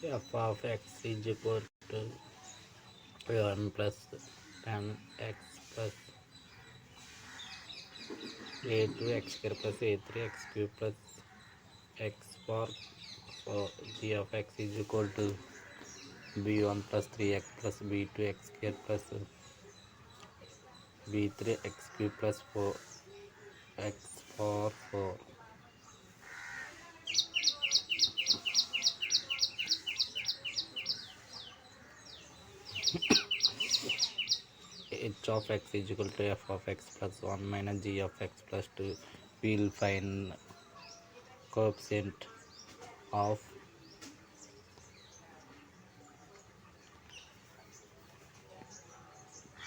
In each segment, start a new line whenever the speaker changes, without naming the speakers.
f of x is equal to 1 plus 10x plus a2 x square plus a3 x cube plus x bar. So g of x is equal to b1 plus 3x plus b2 x square plus b3 x cube plus 4x power 4. H of x is equal to f of x plus 1 minus g of x plus 2. We will find coefficient of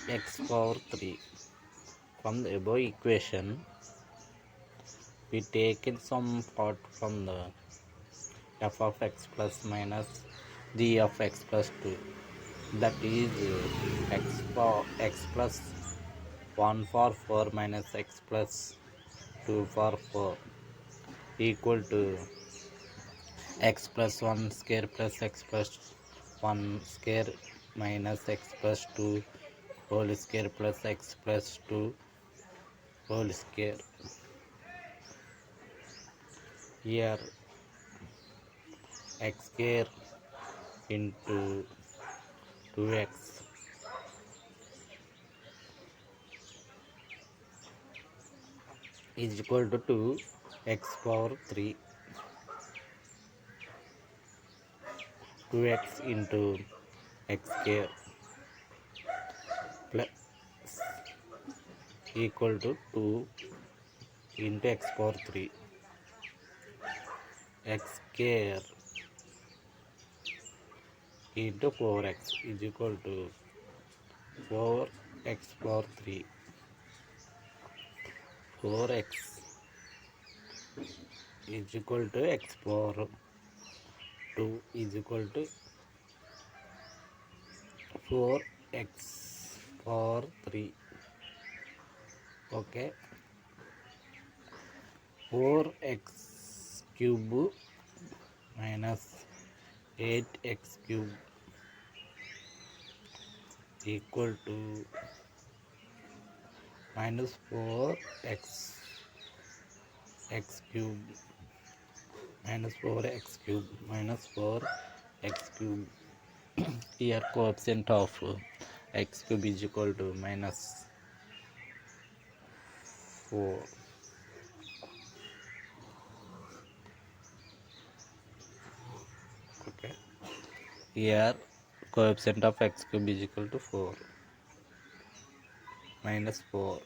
x power 3. From the above equation, we taken some part from the f of x plus minus g of x plus 2. That is x plus 1 for 4 minus x plus 2 for 4 equal to x plus 1 square plus x plus 1 square minus x plus 2 whole square plus x plus 2 whole square. Here x square into 2x is equal to 2x power 3. 2x into x square plus equal to 2 into x power 3. X square into 4x is equal to 4x power 3. 4x is equal to x power 2 is equal to 4x power 3. Okay, 4x cube minus 8x cube equal to minus 4x x cube minus 4x cube minus 4x cube. Here coefficient of x cube is equal to minus 4. Okay, here coefficient of x cube is equal to 4 minus 4.